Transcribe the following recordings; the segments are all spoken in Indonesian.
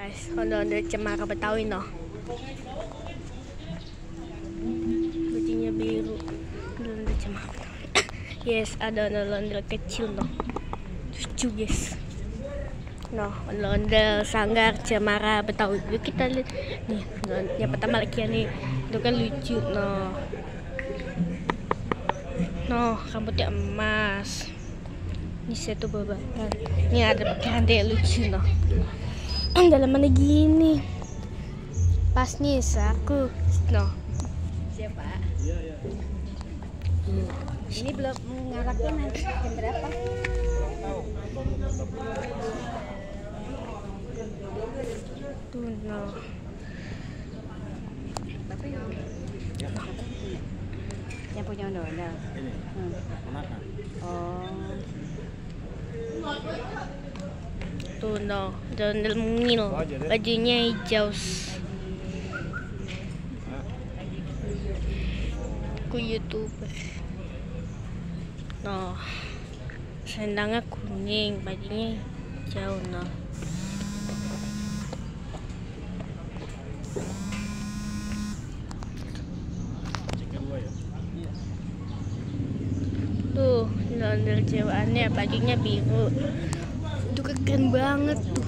Guys, ondel-ondel cemara Betawi no. Bajunya biru. Ondel-ondel cemara Betawi. Yes, ada ondel-ondel kecil no. Lucu guys. No, ondel-ondel sanggar cemara Betawi. Yuk kita lihat nih. Yang pertama lagi nih. Itu kan lucu no. No, rambutnya emas. Ini satu babakan. Ini ada pakai handai lucu no. Dalamannya gini. Pas nih aku no. Siapa? Iya. Ini belum ngaraknya nanti jam berapa? Tuh no. Bapak yang punya ondel-ondel. Ini, ponakan. Oh. Tuh no, ondel mungil. Bajunya hijau. Aku YouTuber. No. Sendangnya kuning, bajunya hijau no. Tuh, ondel cewaannya bajunya biru. Itu keren banget tuh.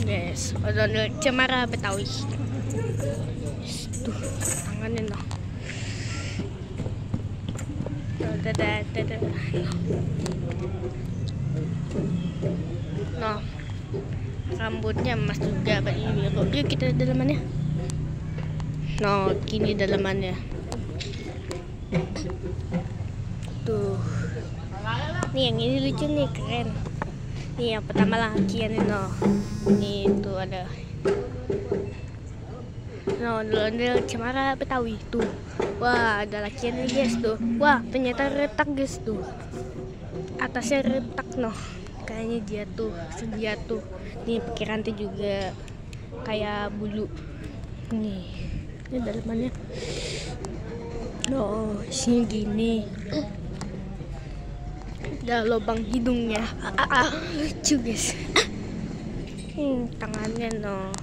Yes, ondel cemara Betawi. Yes, tuh tangannya no. Dadah. No. Rambutnya emas juga, bajunya biru. Yuk kita dalamannya. No, gini dalamannya. Tuh. Nih yang ini lucu nih, keren. Nih yang pertama lagi nih no. Nih tuh ada. No, ondel cemara Betawi tuh. Wah, ada lakiannya guys tuh. Wah, ternyata retak guys tuh. Atasnya retak no. Kayaknya dia tuh. Nih pakai rantai juga. Kayak bulu. Nih. Ini dalamannya. No, sini gini. Ada lubang hidungnya. Lucu guys. Tangannya no.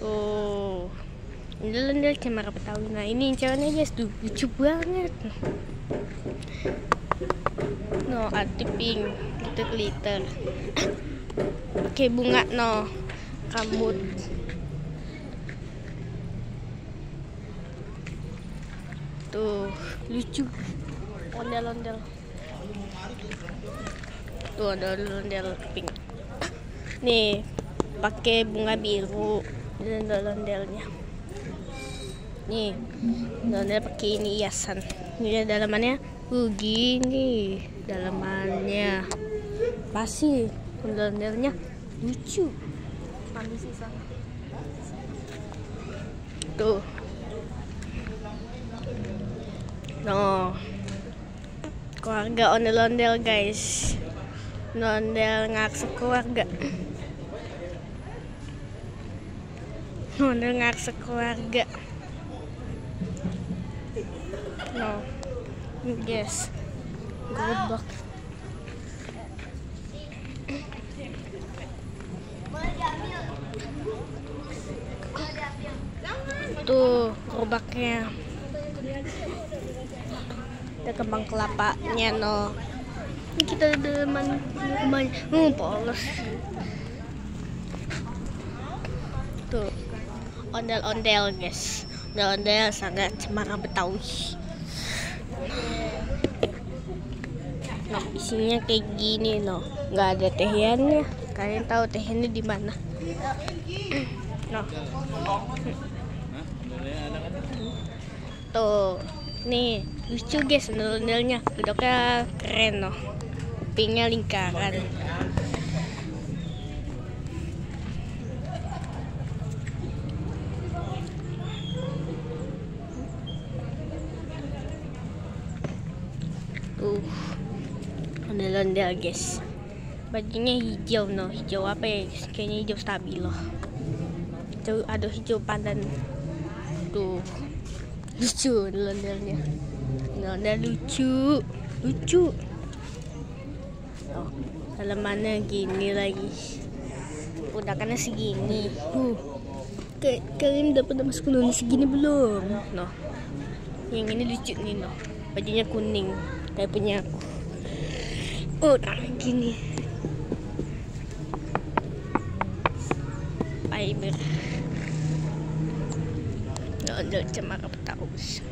Tuh. Ondel-ondel cemara Betawi. Nah, ini ceweknya guys tuh. Lucu banget. No, ada pink, glitter. Pakai bunga no. Rambut. Tuh, lucu. Ondel-ondel. Tuh, ondel-ondel pink. Nih, pakai bunga biru. Ondel-ondelnya. Nih, ondel pakai ini hiasan. Ini dalamannya. Gini dalamannya. Pasti ondel-ondelnya lucu. Kondisi sana. Tuh. No. Keluarga ondel-ondel guys. Ondel ngaksa keluarga. Ondel ngaksa keluarga. No. Yes. Gerobak. Tuh gerobaknya. Ada kembang kelapanya no. Ini kita dalaman rumahnya. Polos. Tuh ondel-ondel guys. Ondel-ondel sangat cemara Betawi. No, isinya kayak gini no. Nggak ada tehiannya. Kalian tahu tehiannya di mana? No. Tuh, nih lucu guys ondel-ondelnya. Gedoknya keren no. Pinknya lingkaran. Ondel-ondel guys. Bajunya hijau no. Hijau apa ya? Kayaknya hijau stabilo. ada hijau pandan. Tuh, lucu ondel-ondelnya. Ondel lucu. Oh, dalamannya gini lagi. Udah karena segini. Kalian udah pernah masuk ke segini belum? Noh, yang ini lucu nih noh. Bajunya kuning kayak punya aku. Oh, nah gini. Fiber. Ondel Cemara Betawi.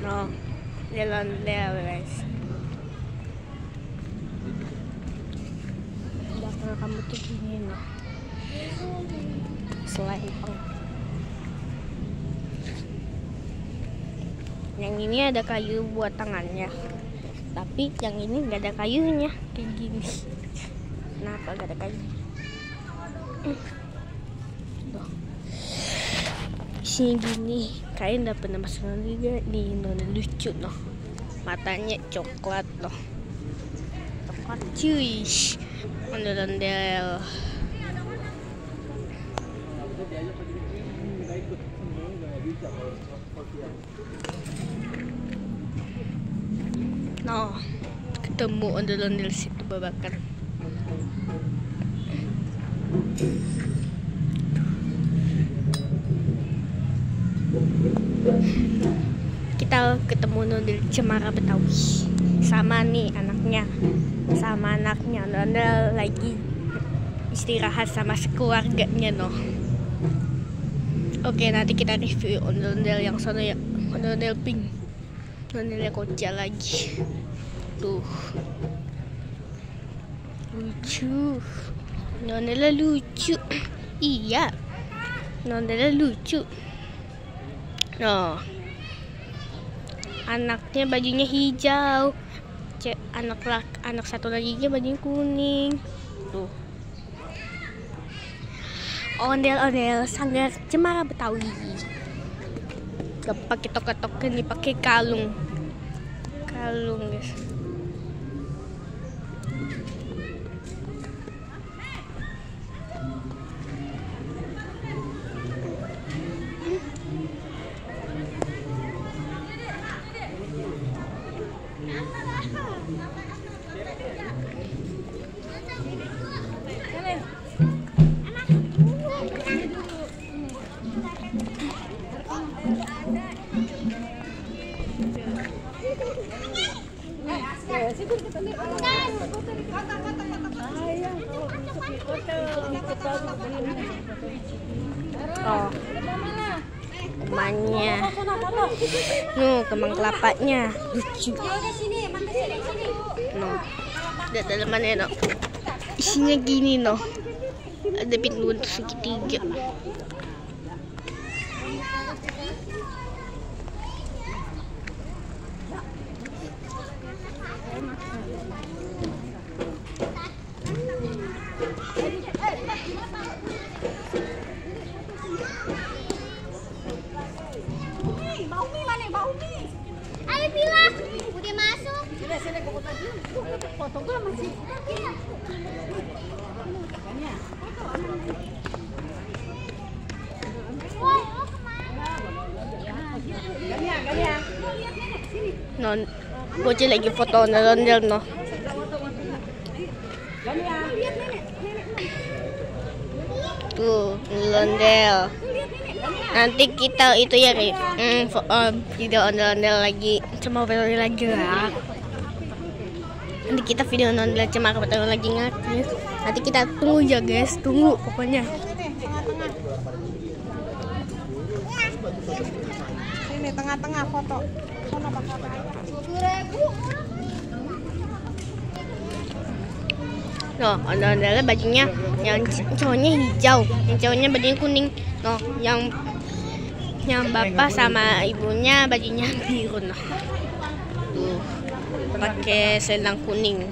No, ondel guys. Belakang kamu tuh gini no. Selempang. Yang ini ada kayu buat tangannya, tapi yang ini nggak ada kayunya kayak gini. Kenapa nggak ada kayu? Isinya gini. Kalian udah pernah masuk juga nih, lucu noh. Matanya coklat noh. Coklat cuy. Ondel-ondel. Noh, ketemu ondel-ondel situ babakan. Kita ketemu ondel Cemara Betawi sama nih anaknya, ondel lagi istirahat sama sekeluarganya noh. Oke, nanti kita review ondel yang sono ya, ondel pink, ondelnya kocak lagi. Tuh lucu, ondelnya lucu. Iya, ondelnya lucu. No, anaknya bajunya hijau, anak satu lagi bajunya kuning. Tuh, ondel Sanggar Cemara Betawi. Gak pakai token nih, pakai kalung guys. Oh, temannya. Kembang kelapanya lucu. Lihat dalamannya isinya gini ada pintu untuk segitiga. Ayo bilang, udah masuk. Foto gue masih. Non, bocil lagi foto ondel-ondel no. Tuh, ondel. Nanti kita itu ya video ondel-ondel lagi, cuma video lagi lah. Nanti kita video ondel cuma kebetulan lagi ngaji. Nanti kita tunggu ya guys, tunggu pokoknya. Sini tengah-tengah foto. Sono bakal 20.000. No, ondel-ondelnya bajunya yang cowoknya hijau, yang cowoknya bajunya kuning. No, yang bapak sama ibunya bajunya biru. No. Tuh. pakai selendang kuning,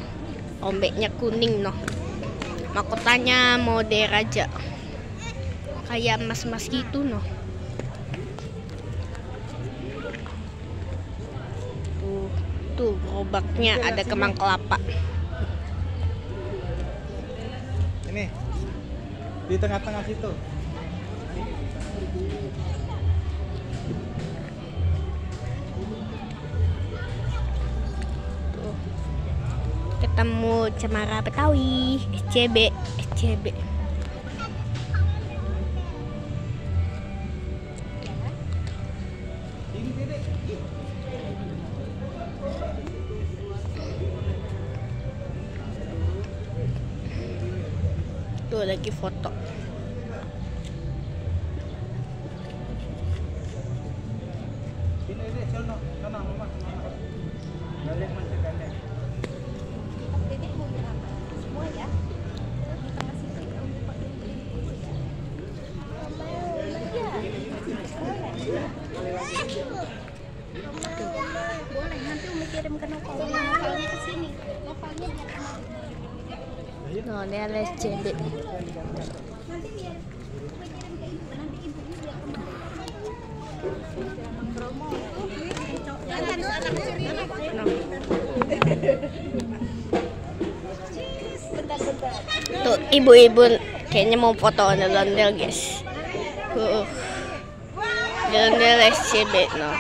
ombeknya kuning noh. Mahkotanya mode raja, kayak emas-emas gitu noh. Tuh gerobaknya ada kemang kelapa. Ini di tengah-tengah situ. Tuh. Ketemu cemara Betawi, SCB. Tuh lagi foto. Ini sono mama. Gandeng masih gandeng. Dedek mau bilang semua ya. Di tengah sini udah pakai boleh, nanti Umi kirim ke novelnya ke sini. Novelnya biar No, ini ada SCB. nanti biar Umi kirim ke ibu, nanti ibunya biar kembali. Promo. Kan harus anak sendiri. No. Bentar. Tuh ibu-ibu kayaknya mau foto ondel-ondel guys. Ondel-ondel SCB no.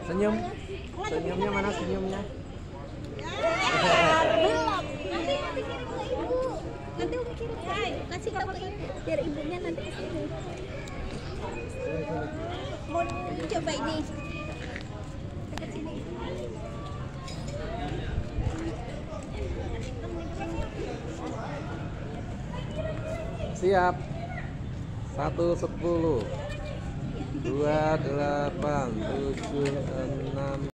Senyumnya mana senyumnya? Belum. Nanti kirim ke ibu. Nanti Umi kirim ke ibu. Kasih tahu ke ibu biar ibunya nanti ke sini. Mau coba ini. Dekat sini. Siap. 110 28 76